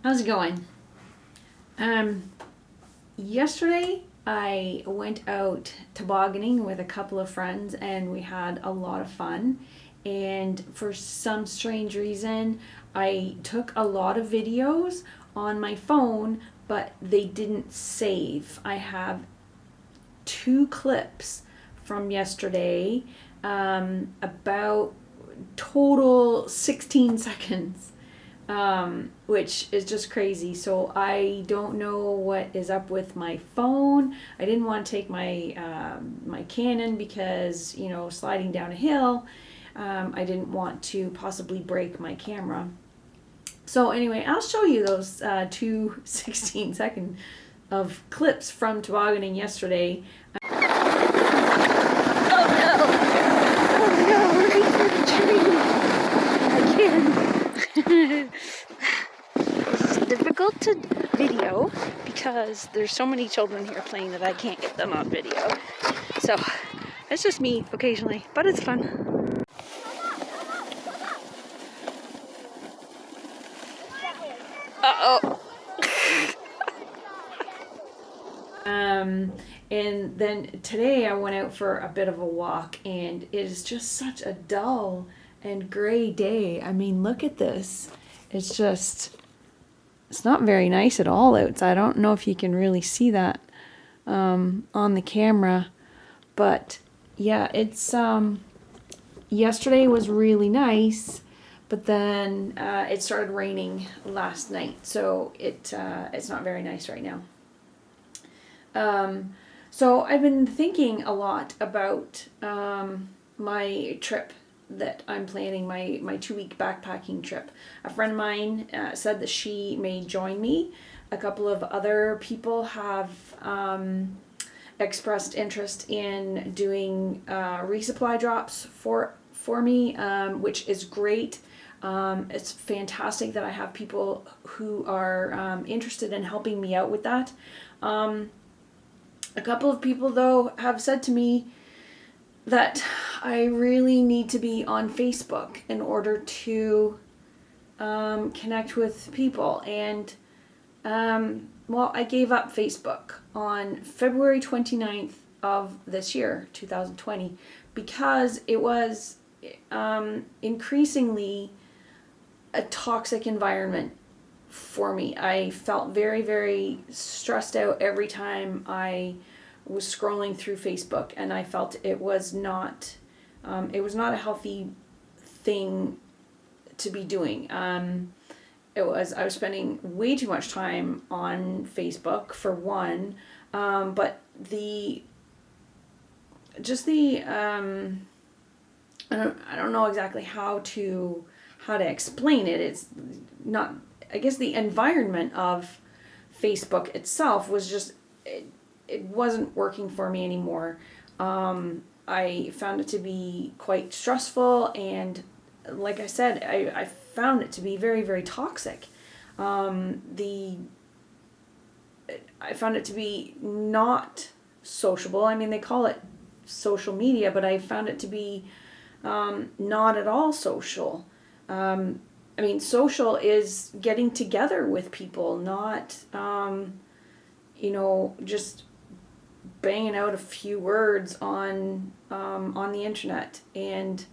How's it going? Um, Yesterday I went out tobogganing with a couple of friends and we had a lot of fun. And for some strange reason, I took a lot of videos on my phone, but they didn't save. I have two clips from yesterday, about total 16 seconds, which is just crazy. So I don't know what is up with my phone. I didn't want to take my Canon because sliding down a hill, I didn't want to possibly break my camera. So anyway, I'll show you those two 16-second of clips from tobogganing yesterday. Oh no! Oh no, we're in the tree. I can't. It's difficult to video because there's so many children here playing that I can't get them on video. So it's just me occasionally, but it's fun. Uh-oh. And then today I went out for a bit of a walk, and it is just such a dull and gray day. I mean, look at this. It's not very nice at all outside. I don't know if you can really see that on the camera, but yeah, yesterday was really nice, but then it started raining last night, so it's not very nice right now. So I've been thinking a lot about my trip that I'm planning, my 2-week backpacking trip. A friend of mine said that she may join me. A couple of other people have expressed interest in doing resupply drops for me, which is great. It's fantastic that I have people who are interested in helping me out with that. A couple of people, though, have said to me that I really need to be on Facebook in order to connect with people. And, well, I gave up Facebook on February 29th of this year, 2020, because it was increasingly a toxic environment for me. I felt very, very stressed out every time I was scrolling through Facebook, and I felt it was not a healthy thing to be doing. I was spending way too much time on Facebook for one, but I don't know exactly how to explain it. It's not, I guess the environment of Facebook itself was just, it wasn't working for me anymore. I found it to be quite stressful, and like I said, I found it to be very, very toxic. I found it to be not sociable. I mean, they call it social media, but I found it to be not at all social. I mean, social is getting together with people, not, just banging out a few words on the internet. And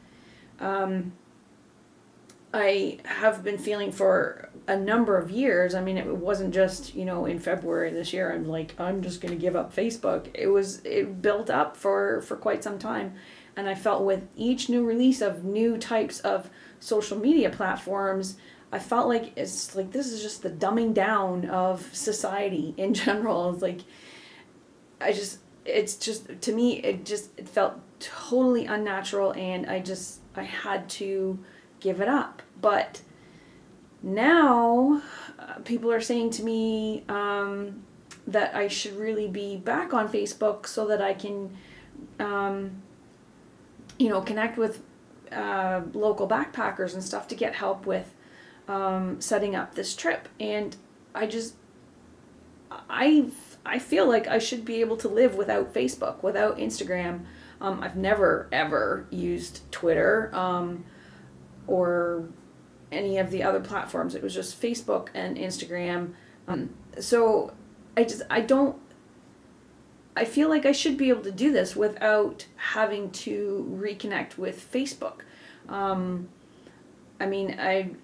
I have been feeling for a number of years. I mean, it wasn't just, in February this year, I'm just going to give up Facebook. It built up for quite some time. And I felt with each new release of new types of social media platforms, I felt like this is just the dumbing down of society in general. To me, it felt totally unnatural, and I had to give it up. But now people are saying to me that I should really be back on Facebook so that I can connect with local backpackers and stuff to get help with setting up this trip. And I feel like I should be able to live without Facebook, without Instagram. I've never ever used Twitter or any of the other platforms. It was just Facebook and Instagram. So I feel like I should be able to do this without having to reconnect with Facebook. I mean,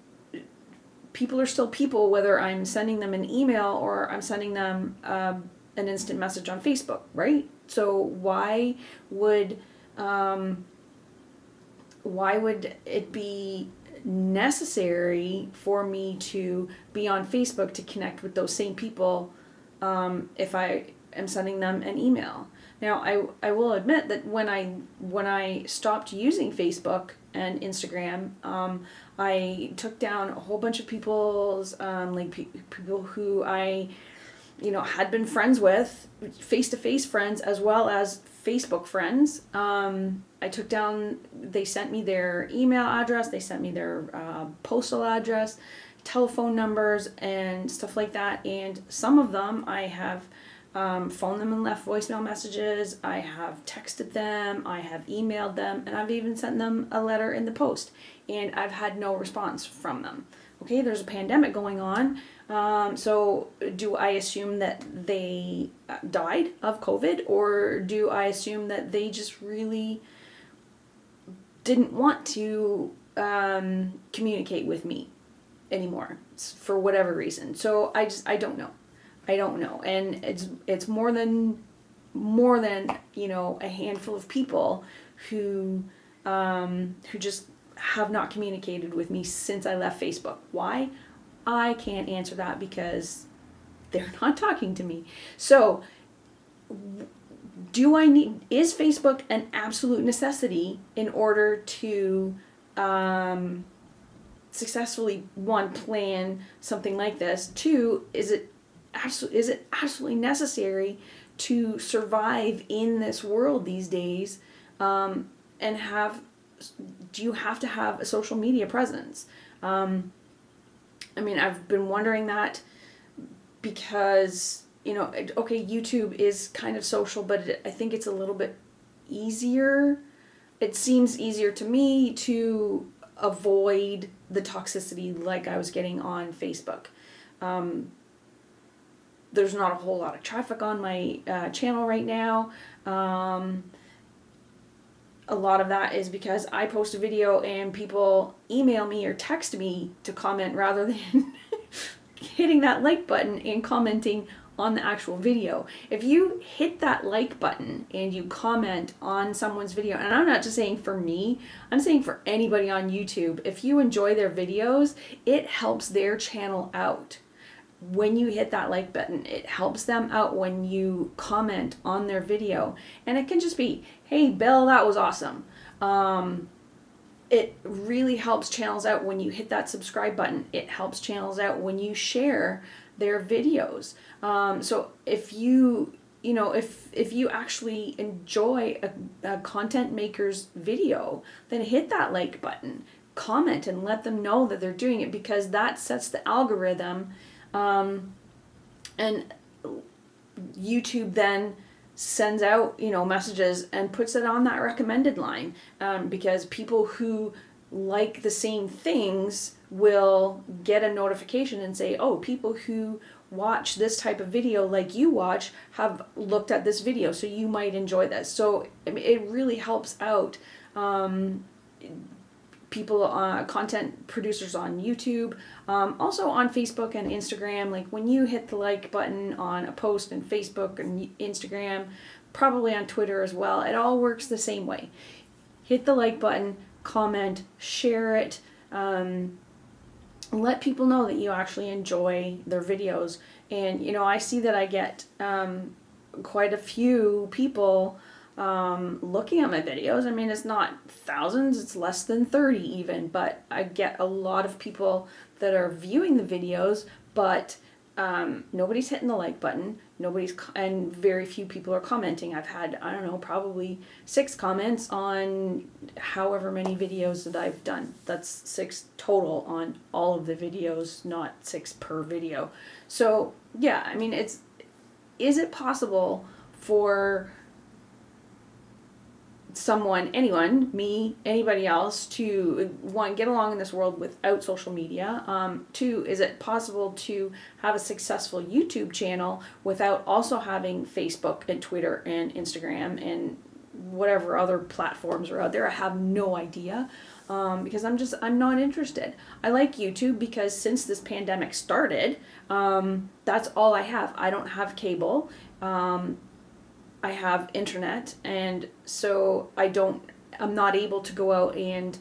people are still people, whether I'm sending them an email or I'm sending them an instant message on Facebook, right? So would why would it be necessary for me to be on Facebook to connect with those same people if I am sending them an email? Now, I will admit that when I stopped using Facebook and Instagram, I took down a whole bunch of people's people who I had been friends with, face-to-face friends as well as Facebook friends. I took down, they sent me their email address, they sent me their postal address, telephone numbers, and stuff like that. And some of them I have phoned them and left voicemail messages, I have texted them, I have emailed them, and I've even sent them a letter in the post. And I've had no response from them. Okay, there's a pandemic going on. So do I assume that they died of COVID, or do I assume that they just really didn't want to communicate with me anymore for whatever reason? So I don't know. I don't know. And it's more than a handful of people who just have not communicated with me since I left Facebook. Why? I can't answer that because they're not talking to me. So is Facebook an absolute necessity in order to successfully, one, plan something like this? Two, is it absolutely necessary to survive in this world these days? And do you have to have a social media presence? I mean, I've been wondering that because, okay, YouTube is kind of social, but I think it's a little bit easier. It seems easier to me to avoid the toxicity like I was getting on Facebook. There's not a whole lot of traffic on my channel right now. A lot of that is because I post a video and people email me or text me to comment rather than hitting that like button and commenting on the actual video. If you hit that like button and you comment on someone's video, and I'm not just saying for me, I'm saying for anybody on YouTube, if you enjoy their videos, it helps their channel out. When you hit that like button, it helps them out when you comment on their video. And it can just be, hey, Bill, that was awesome. It really helps channels out when you hit that subscribe button. It helps channels out when you share their videos. So if you actually enjoy a content maker's video, then hit that like button, comment, and let them know that they're doing it, because that sets the algorithm. And YouTube then sends out, messages and puts it on that recommended line, because people who like the same things will get a notification and say, oh, people who watch this type of video like you watch have looked at this video, so you might enjoy this. So it really helps out people, content producers on YouTube, also on Facebook and Instagram. Like when you hit the like button on a post in Facebook and Instagram, probably on Twitter as well, it all works the same way. Hit the like button, comment, share it, let people know that you actually enjoy their videos. And I see that I get quite a few people looking at my videos. I mean, it's not thousands, it's less than 30 even, but I get a lot of people that are viewing the videos, but nobody's hitting the like button, and very few people are commenting. I've had, I don't know, probably 6 comments on however many videos that I've done. That's 6 total on all of the videos, not 6 per video. So yeah, I mean, is it possible for someone, anyone, me, anybody else, to one, get along in this world without social media. Two, is it possible to have a successful YouTube channel without also having Facebook and Twitter and Instagram and whatever other platforms are out there? I have no idea. Because I'm not interested. I like YouTube because since this pandemic started, that's all I have. I don't have cable. I have internet, and so I'm not able to go out and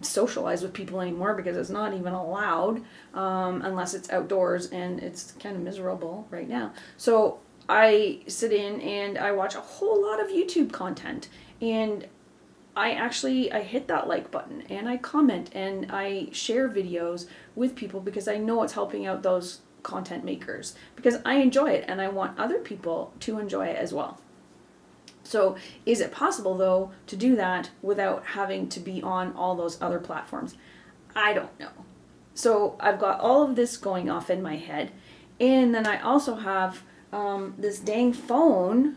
socialize with people anymore because it's not even allowed, unless it's outdoors, and it's kind of miserable right now. So I sit in and I watch a whole lot of YouTube content, and I hit that like button, and I comment, and I share videos with people because I know it's helping out those content makers, because I enjoy it and I want other people to enjoy it as well. So is it possible though to do that without having to be on all those other platforms? I don't know. So I've got all of this going off in my head, and then I also have this dang phone.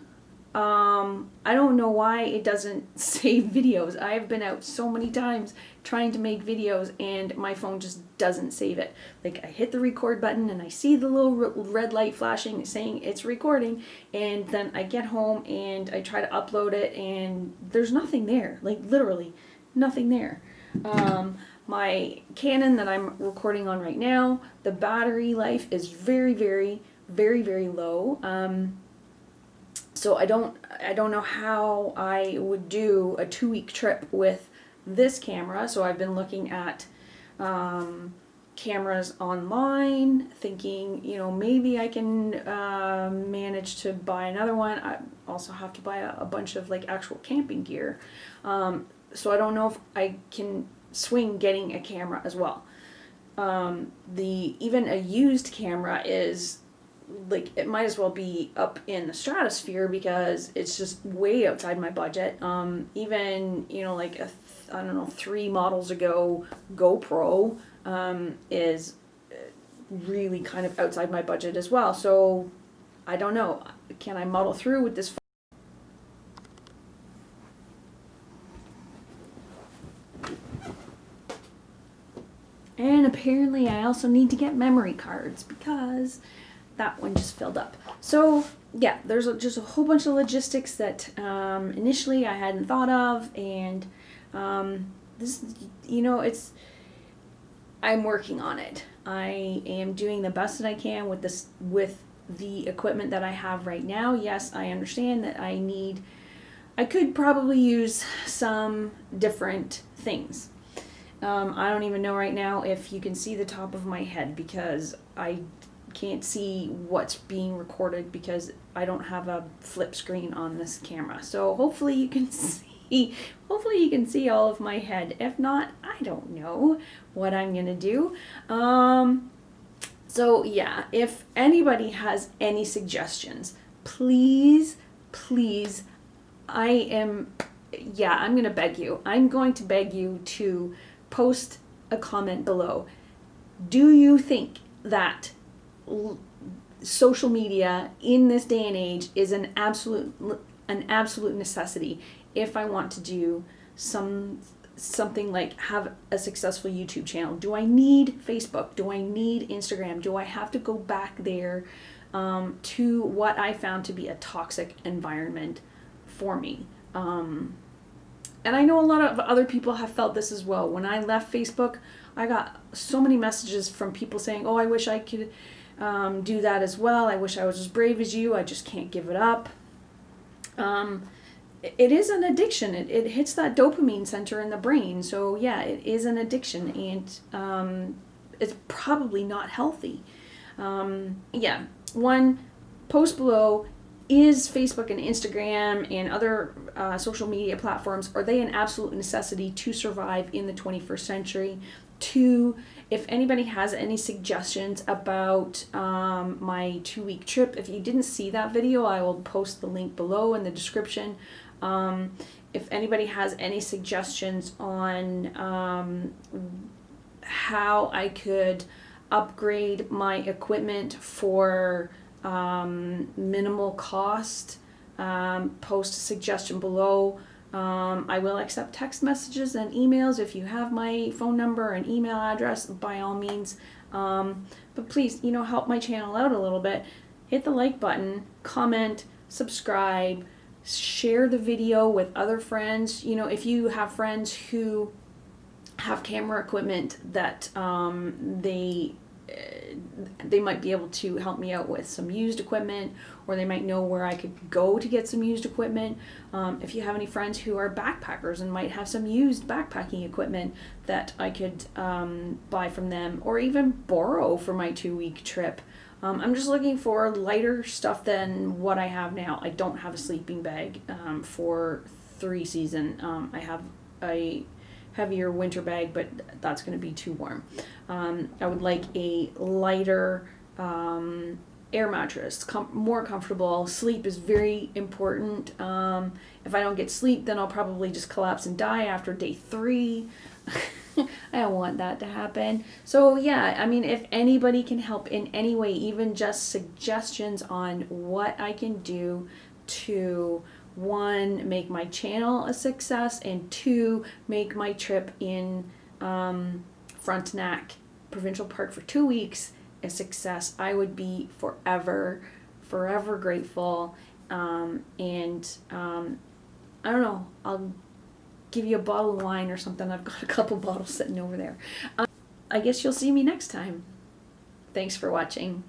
I don't know why it doesn't save videos. I have been out so many times trying to make videos and my phone just doesn't save it. Like, I hit the record button and I see the little red light flashing saying it's recording, and then I get home and I try to upload it and there's nothing there. Like, literally nothing there. My Canon that I'm recording on right now, the battery life is very, very, very, very low. So I don't know how I would do a 2-week trip with this camera. So I've been looking at cameras online, thinking, maybe I can manage to buy another one. I also have to buy a bunch of like actual camping gear. So I don't know if I can swing getting a camera as well. Even a used camera is like, it might as well be up in the stratosphere because it's just way outside my budget. Even, like I don't know, 3 models ago GoPro is really kind of outside my budget as well. So I don't know. Can I muddle through with this? And apparently I also need to get memory cards because that one just filled up. So yeah, there's just a whole bunch of logistics that initially I hadn't thought of, and this, I'm working on it. I am doing the best that I can with the equipment that I have right now. Yes, I understand that I could probably use some different things. I don't even know right now if you can see the top of my head because I can't see what's being recorded because I don't have a flip screen on this camera. So hopefully you can see all of my head. If not, I don't know what I'm gonna do. So yeah, if anybody has any suggestions, please, I'm gonna beg you. I'm going to beg you to post a comment below. Do you think that social media in this day and age is an absolute necessity if I want to do something like have a successful YouTube channel? Do I need Facebook? Do I need Instagram? Do I have to go back there to what I found to be a toxic environment for me? And I know a lot of other people have felt this as well. When I left Facebook, I got so many messages from people saying, oh, I wish I could do that as well. I wish I was as brave as you. I just can't give it up. It is an addiction. It hits that dopamine center in the brain. So yeah, it is an addiction, and it's probably not healthy. One, post below, is Facebook and Instagram and other social media platforms, are they an absolute necessity to survive in the 21st century? 2, if anybody has any suggestions about my 2-week trip, if you didn't see that video, I will post the link below in the description. If anybody has any suggestions on how I could upgrade my equipment for minimal cost, post a suggestion below. I will accept text messages and emails. If you have my phone number and email address, by all means. But please, help my channel out a little bit. Hit the like button, comment, subscribe, share the video with other friends. If you have friends who have camera equipment that they might be able to help me out with some used equipment, or they might know where I could go to get some used equipment. If you have any friends who are backpackers and might have some used backpacking equipment that I could buy from them, or even borrow for my 2-week trip. I'm just looking for lighter stuff than what I have now. I don't have a sleeping bag for 3 season. I have a heavier winter bag, but that's going to be too warm. I would like a lighter air mattress, more comfortable. Sleep is very important. If I don't get sleep, then I'll probably just collapse and die after day 3. I don't want that to happen. So yeah, I mean, if anybody can help in any way, even just suggestions on what I can do to, 1, make my channel a success, and 2, make my trip in Frontenac Provincial Park for 2 weeks a success, I would be forever grateful. I don't know, I'll give you a bottle of wine or something. I've got a couple bottles sitting over there. I guess you'll see me next time. Thanks for watching.